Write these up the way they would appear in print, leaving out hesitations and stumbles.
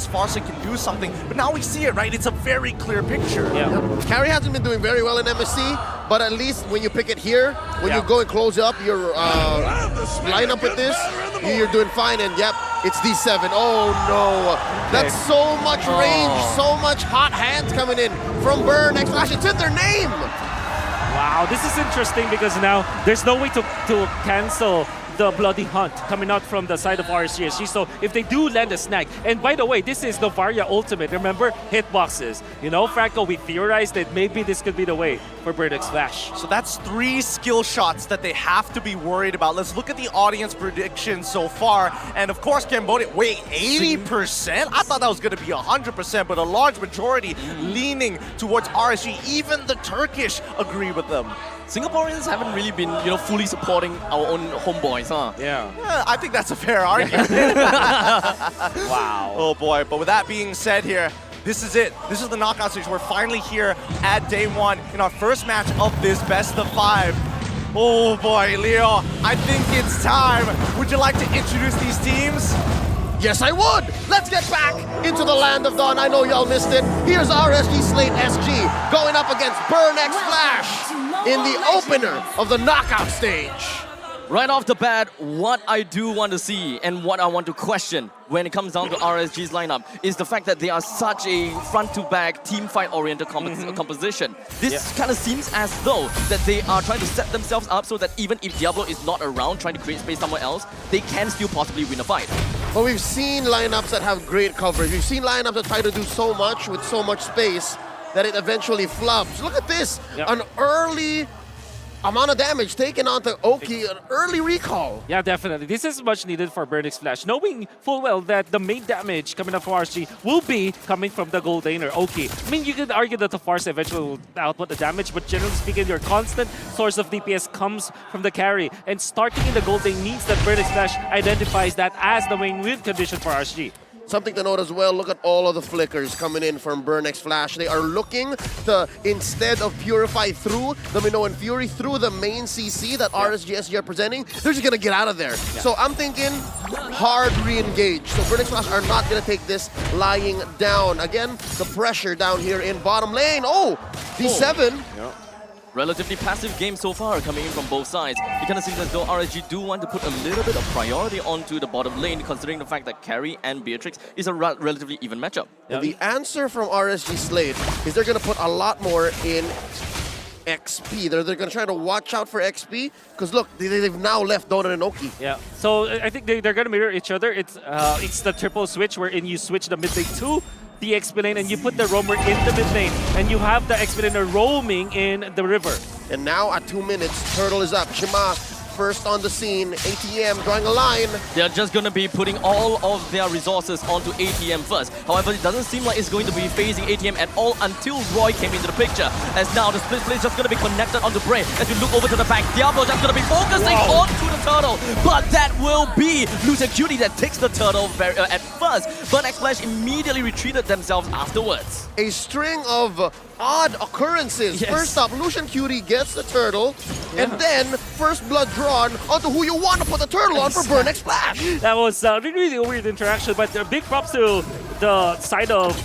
Farsa can do something, but now we see it, right? It's a very clear picture. Yeah. Carry hasn't been doing very well in MSC, but at least when you pick it here, when you go and close up your lineup with this, you're doing fine. And yep, it's D7. Oh no, that's so much range, so much hot hands coming in from Burn X Flash. It's in their name. Wow, this is interesting because now there's no way to cancel the bloody hunt coming out from the side of RSG. So if they do land a snag, and by the way, this is the Varia ultimate. Remember, hitboxes. You know, Franco, we theorized that maybe this could be the way for Burn X Flash. So that's 3 skill shots that they have to be worried about. Let's look at the audience predictions so far. And of course, Cambodia, wait, 80%? I thought that was going to be 100%, but a large majority leaning towards RSG. Even the Turkish agree with them. Singaporeans haven't really been, fully supporting our own homeboys, huh? Yeah. I think that's a fair argument. Wow. Oh boy, but with that being said here, this is it. This is the knockout stage. We're finally here at day 1 in our first match of this best of 5. Oh boy, Leo, I think it's time. Would you like to introduce these teams? Yes, I would! Let's get back into the land of dawn. I know y'all missed it. Here's RSG Slate SG going up against Burn X Flash in the opener of the knockout stage. Right off the bat, what I do want to see and what I want to question when it comes down to RSG's lineup is the fact that they are such a front-to-back, team-fight-oriented composition. This kind of seems as though that they are trying to set themselves up so that even if Diablo is not around trying to create space somewhere else, they can still possibly win a fight. But we've seen lineups that have great coverage. We've seen lineups that try to do so much with so much space that it eventually flops. Look at this, an early amount of damage taken onto Oki, an early recall. Yeah, definitely. This is much needed for Burn X Flash, knowing full well that the main damage coming up for RSG will be coming from the gold laner, Oki. I mean, you could argue that the Farsa eventually will output the damage, but generally speaking, your constant source of DPS comes from the carry. And starting in the gold lane means that Burn X Flash identifies that as the main win condition for RSG. Something to note as well, look at all of the flickers coming in from Burn X Flash. They are looking to, instead of Purify through the Minoan Fury, through the main CC that RSG are presenting, they're just going to get out of there. So I'm thinking hard re-engage. So Burn X Flash are not going to take this lying down. Again, the pressure down here in bottom lane. Oh, D7. Relatively passive game so far coming in from both sides. It kind of seems as though RSG do want to put a little bit of priority onto the bottom lane, considering the fact that Carry and Beatrix is a relatively even matchup. And the answer from RSG Slate is they're going to put a lot more in XP. They're going to try to watch out for XP, because look, they've now left Donut and Oki. Yeah, so I think they're going to mirror each other. It's the triple switch wherein you switch the mid lane to the XP lane and you put the roamer in the mid lane and you have the XP laner roaming in the river. And now at 2 minutes, Turtle is up. Shima first on the scene. ATM drawing a line. They're just going to be putting all of their resources onto ATM first. However, it doesn't seem like it's going to be phasing ATM at all until Roy came into the picture. As now the split is just going to be connected onto Bray. As we look over to the back, Diablo just going to be focusing onto the turtle. But that will be Lucian Cutie that takes the turtle at first. But X Flash immediately retreated themselves afterwards. A string of odd occurrences. First up, Lucian Cutie gets the turtle, and then first blood drawn onto who you want to put the turtle on for Burn X Flash. That was really a weird interaction, but big props to the side of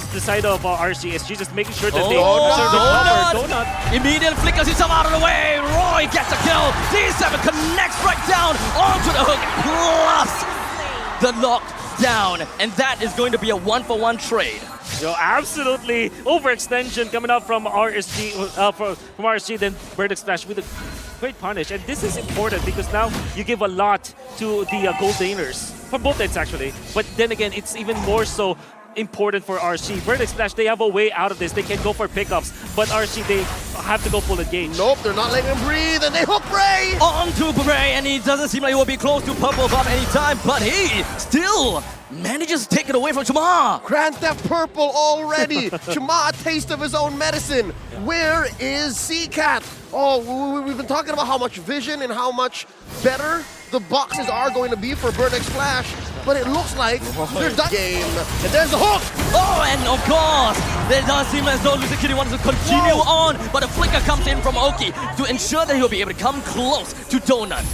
RSG just making sure that they serve the Donut. Immediate flickers himself out of the way. Roy gets a kill. D7 connects right down onto the hook, plus the knockdown, and that is going to be a 1-for-1 trade. Yo, absolutely overextension coming up from RSG, from RSG, then Burn X Flash with a great punish. And this is important because now you give a lot to the gold laners, for both ends actually. But then again, it's even more so important for RSG. Burn X Flash, they have a way out of this. They can go for pickups, but RSG, they have to go full engage. Nope, they're not letting him breathe, and they hook Bray! Onto Bray, and he doesn't seem like he will be close to purple buff anytime, but he still manages to take it away from Chuma. Grand Theft Purple already. Chuma, a taste of his own medicine. Where is Seacat? Oh, we've been talking about how much vision and how much better the boxes are going to be for Burn X Flash, but it looks like they're done. Game. And there's the hook! Oh, and of course, it does seem as though Lucian Cutie wants to continue on, but a flicker comes in from Oki to ensure that he'll be able to come close to Donut.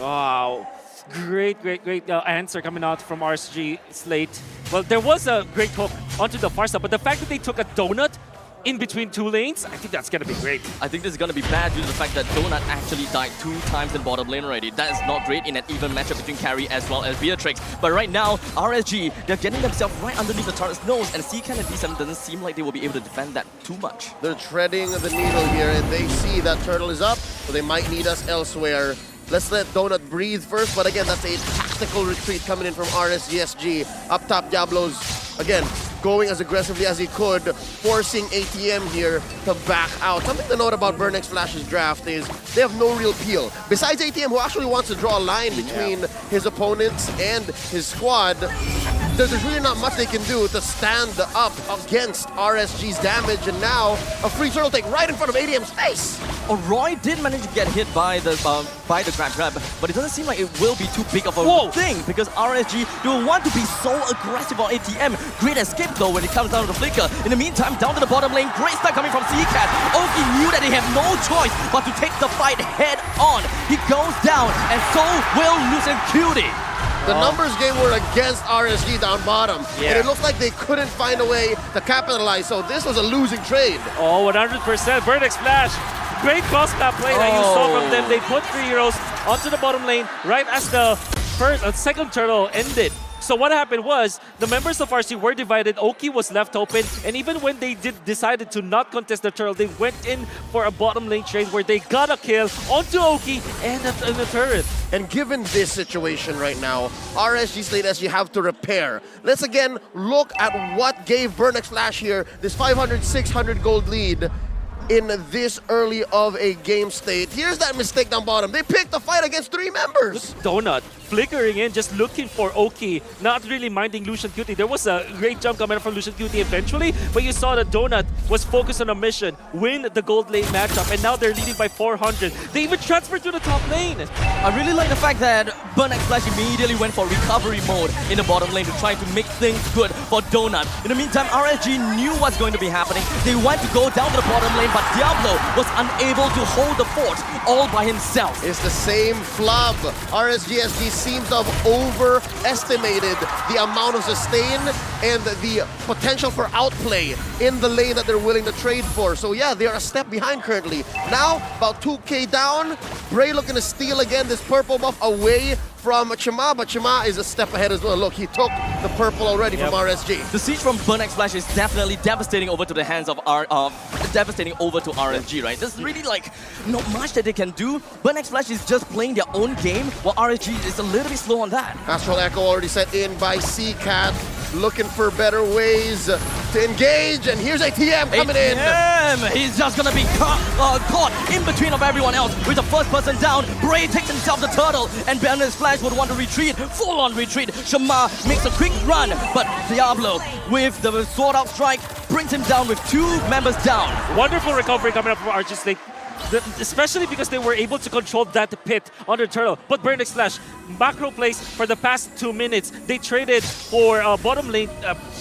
Wow. Great answer coming out from RSG Slate. Well, there was a great hook onto the far side, but the fact that they took a donut in between two lanes, I think that's going to be great. I think this is going to be bad due to the fact that Donut actually died 2 times in bottom lane already. That is not great in an even matchup between Carry as well as Beatrix. But right now, RSG, they're getting themselves right underneath the turret's nose, and CCAN and D7 doesn't seem like they will be able to defend that too much. They're treading the needle here, and they see that turtle is up, so they might need us elsewhere. Let's let Donut breathe first, but again, that's a tactical retreat coming in from RSGSG. Up top, Diablo's, again, going as aggressively as he could, forcing ATM here to back out. Something to note about Burnex Flash's draft is they have no real peel. Besides ATM, who actually wants to draw a line between his opponents and his squad, there's really not much they can do to stand up against RSG's damage, and now a free turtle take right in front of ATM's face. Roy did manage to get hit by the grab, but it doesn't seem like it will be too big of a thing because RSG do want to be so aggressive on ATM. Great escape though when it comes down to the flicker. In the meantime, down to the bottom lane, great start coming from CCAT. Oki knew that he had no choice but to take the fight head on. He goes down, and so will Lucent Cutie. The numbers game were against RSG down bottom, and it looked like they couldn't find a way to capitalize, so this was a losing trade. Oh, 100%. Burnex Flash. Great cross-map play that you saw from them. They put 3 heroes onto the bottom lane right as the second turtle ended. So what happened was, the members of RC were divided, Oki was left open, and even when they decided to not contest the turtle, they went in for a bottom lane trade where they got a kill onto Oki and the turret. And given this situation right now, RSG Slate SG have to repair. Let's again look at what gave Burnex Flash here this 500, 600 gold lead in this early of a game state. Here's that mistake down bottom. They picked the fight against 3 members. Donut flickering in, just looking for Oki, not really minding Lucian Cutie. There was a great jump coming from Lucian Cutie eventually, but you saw that Donut was focused on a mission, win the gold lane matchup, and now they're leading by 400. They even transferred to the top lane. I really like the fact that Burnex Flash immediately went for recovery mode in the bottom lane to try to make things good for Donut. In the meantime, RSG knew what's going to be happening. They wanted to go down to the bottom lane, but Diablo was unable to hold the fort all by himself. It's the same flub. RSGSG seems to have overestimated the amount of sustain and the potential for outplay in the lane that they're willing to trade for. So yeah, they are a step behind currently. Now, about 2k down. Bray looking to steal again this purple buff away from Chima, but Chima is a step ahead as well. Look, he took the purple already from RSG. The siege from Burnex Flash is definitely devastating over to the hands of RSG, right? There's really like not much that they can do. Burnex Flash is just playing their own game, while RSG is a little bit slow on that. Astral Echo already set in by CCAT, looking for better ways to engage, and here's ATM coming in. He's just gonna be caught in between of everyone else with the first person down. Bray takes himself the turtle, and Burnex Flash would want to retreat, full-on retreat. Shama makes a quick run, but Diablo with the sword-out strike brings him down with 2 members down. Wonderful recovery coming up from RG Slate, especially because they were able to control that pit on the turtle. But Burnex Flash, macro plays for the past 2 minutes. They traded for bottom lane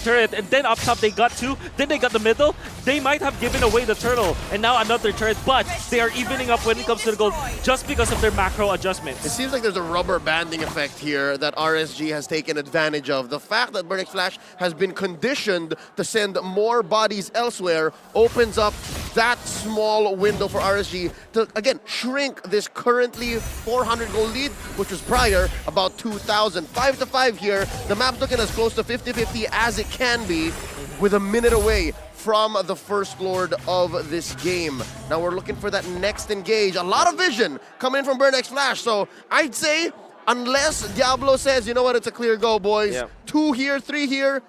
turret, and then up top they got 2, then they got the middle. They might have given away the turtle, and now another turret, but they are evening up when it comes to the gold just because of their macro adjustments. It seems like there's a rubber banding effect here that RSG has taken advantage of. The fact that Burnex Flash has been conditioned to send more bodies elsewhere opens up that small window for RSG to, again, shrink this currently 400 gold lead, which was prior about 2,000. 5-5 here. The map's looking as close to 50-50 as it can be, with a minute away from the first lord of this game. Now we're looking for that next engage. A lot of vision coming in from Burnex Flash, so I'd say unless Diablo says, you know what, it's a clear go, boys. 2 here, 3 here,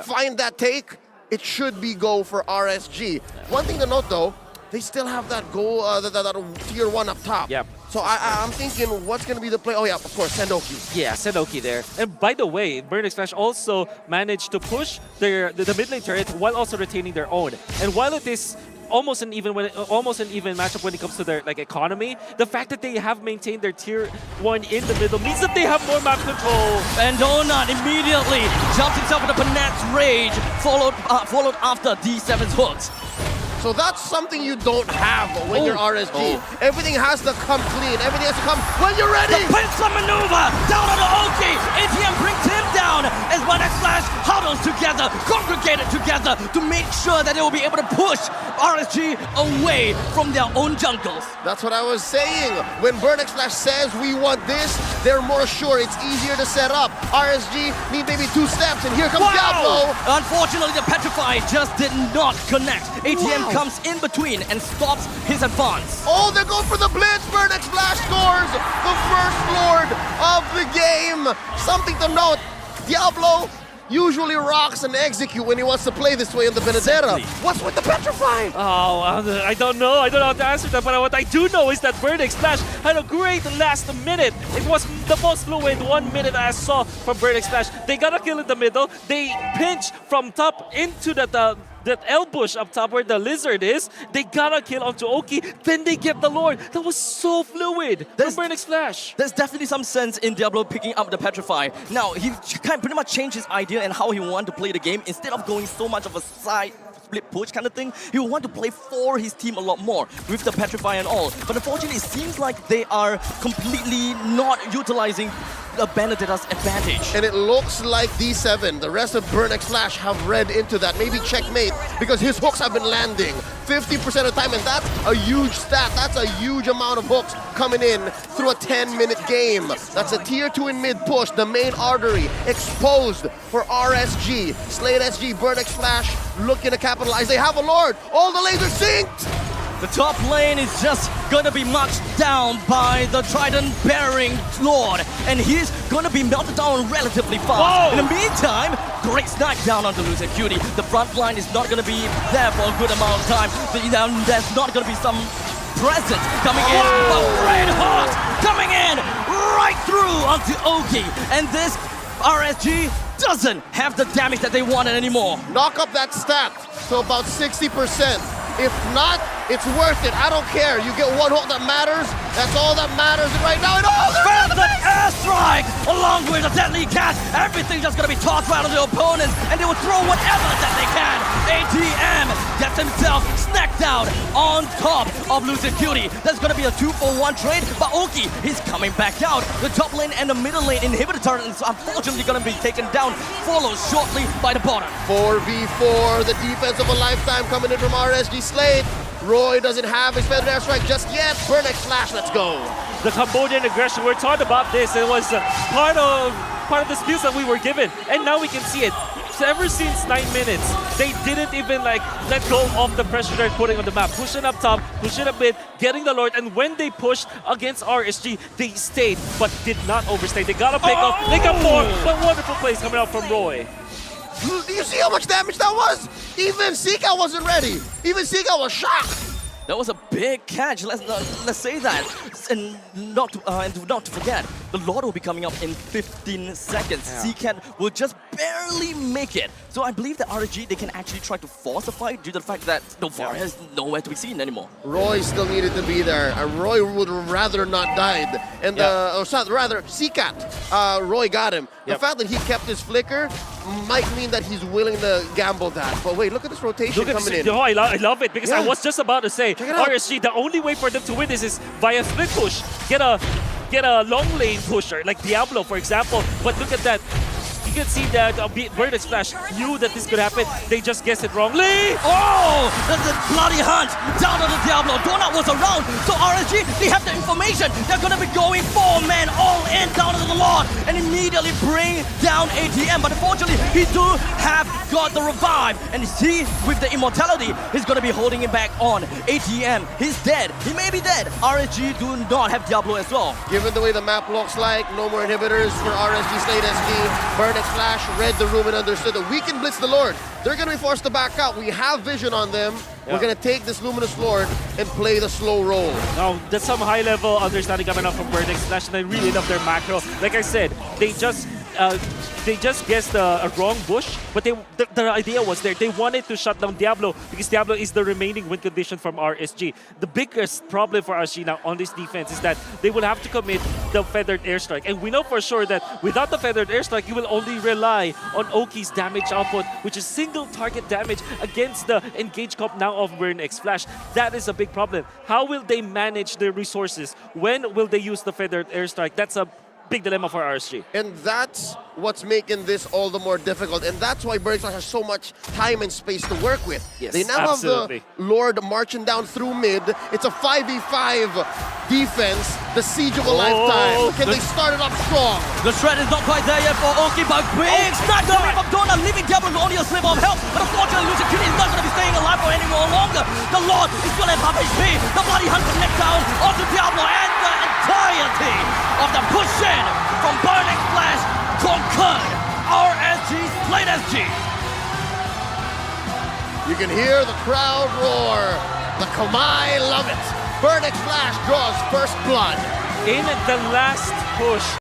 find that take, it should be go for RSG. One thing to note though, they still have that goal, that tier 1 up top. So I'm thinking, what's going to be the play? Oh yeah, of course, Sendoki. Yeah, Sendoki there. And by the way, Burnex Flash also managed to push the mid lane turret while also retaining their own. And while it is almost an even matchup when it comes to their economy, the fact that they have maintained their tier 1 in the middle means that they have more map control. And Donut immediately jumps himself into Panat's rage, followed after D7's hooks. So that's something you don't have when you're RSG. Everything has to come clean. Everything has to come when you're ready. The pincer maneuver down on the Oki. ATM brings him down. down as Burnex Flash huddles together, congregated together to make sure that they will be able to push RSG away from their own jungles. That's what I was saying. When Burnex Flash says we want this, they're more sure it's easier to set up. RSG need maybe 2 steps, and here comes Diablo. Unfortunately, the Petrify just did not connect. ATM comes in between and stops his advance. Oh, they're going for the blitz. Burnex Flash scores the first Lord of the game. Something to note, Diablo usually rocks and execute when he wants to play this way in the Benedetta. What's with the Petrify? Oh, I don't know. I don't know how to answer that. But what I do know is that Burnex Flash had a great last minute. It was the most fluid 1 minute I saw from Burnex Flash. They got a kill in the middle. They pinch from top into that L-bush up top where the lizard is. They got a kill onto Oki. Then they get the Lord. That was so fluid from Burnex Flash. There's definitely some sense in Diablo picking up the Petrify. Now, he kind of pretty much changed his idea and how he wanted to play the game. Instead of going so much of a side split push kind of thing, he will want to play for his team a lot more with the Petrify and all. But unfortunately, it seems like they are completely not utilizing the Benedetta's advantage. And it looks like D7, the rest of Burnex Flash have read into that. Maybe checkmate, because his hooks have been landing 50% of the time, and that's a huge stat. That's a huge amount of hooks coming in through a 10-minute game. That's a tier 2 in mid push, the main artery exposed for RSG. Slate SG, Burnex Flash looking to capitalize. They have a Lord. All the lasers synced. The top lane is just gonna be marched down by the Trident-bearing Lord, and he's gonna be melted down relatively fast. Whoa. In the meantime, great snipe down onto Lucid Cutie. The front line is not gonna be there for a good amount of time. There's not gonna be some presence coming in, but Red Hot coming in right through onto Oki, and this RSG doesn't have the damage that they wanted anymore. Knock up that stat to about 60%. If not, it's worth it. I don't care. You get one hook that matters. That's all that matters right now. And oh, Phantom airstrike along with a deadly cat. Everything's just gonna be tossed right on the opponents, and they will throw whatever that they can. ATM gets himself snacked out on top of Lucid Cutie. There's gonna be a 2-for-1 trade, but Oki is coming back out. The top lane and the middle lane inhibitor turret is unfortunately gonna be taken down, followed shortly by the bottom. 4v4, the defense of a lifetime coming in from RSG Slate. Roy doesn't have his feathered airstrike just yet. Burnex Flash, let's go. The Cambodian aggression, we're taught about this. It was part of the skills that we were given, and now we can see it. So ever since 9 minutes, they didn't even like let go of the pressure they're putting on the map. Pushing up top, pushing a bit, getting the Lord, and when they pushed against RSG, they stayed, but did not overstay. They got a pick off, they got more, but wonderful plays coming out from Roy. Do you see how much damage that was? Even Sika wasn't ready. Even Sika was shocked. That was a big catch. Let's say that, and not to forget, the Lord will be coming up in 15 seconds. CCAT will just barely make it. So I believe that RSG, they can actually try to force a fight due to the fact that Novara is nowhere to be seen anymore. Roy still needed to be there, and Roy would rather not died. And rather, CCAT, Roy got him. The fact that he kept his flicker might mean that he's willing to gamble that. But wait, look at this rotation coming in. Oh, I love it, because I was just about to say, RSG, the only way for them to win this is via split push. Get a long lane pusher, like Diablo, for example. But look at that. You can see that Burnex Flash knew that this could happen. They just guessed it wrongly. Oh, there's a bloody hunt down on the Diablo. Donut was around, so RSG, they have the information. They're going to be going 4-man all in down to the Lord and immediately bring down ATM. But unfortunately, he do have got the revive. And he, with the immortality, he's going to be holding it back on. ATM, he's dead. He may be dead. RSG do not have Diablo as well. Given the way the map looks like, no more inhibitors for RSG Slate SG. Burnex Flash read the room and understood that we can blitz the Lord. They're going to be forced to back out. We have vision on them. We're going to take this Luminous Lord and play the slow roll. Now, that's some high-level understanding coming up from Burnex Flash, and I really love their macro. Like I said, they just guessed a wrong bush, but the idea was there. They wanted to shut down Diablo because Diablo is the remaining win condition from RSG. The biggest problem for RSG now on this defense is that they will have to commit the feathered airstrike, and we know for sure that without the feathered airstrike, you will only rely on Oki's damage output, which is single target damage against the engage comp now of Burnex Flash. That is a big problem. How will they manage their resources? When will they use the feathered airstrike? That's a big dilemma for RSG. And that's what's making this all the more difficult. And that's why Burning Flash has so much time and space to work with. Yes, they now absolutely. have the Lord marching down through mid. It's a 5v5 defense, the siege of a lifetime. Can they start it off strong? The shred is not quite there yet for Oki, but big strike coming from Dona, leaving Diablo with only a slip of health. But unfortunately, Lucian Cutie is not going to be staying alive for any more longer. The Lord is still at half HP. The bloody hunt connect down onto Diablo, and the entirety of the push-in from Burning Flash conquered RSG's Plate SG. You can hear the crowd roar. The Kamai love it. Burning Flash draws first blood. In the last push,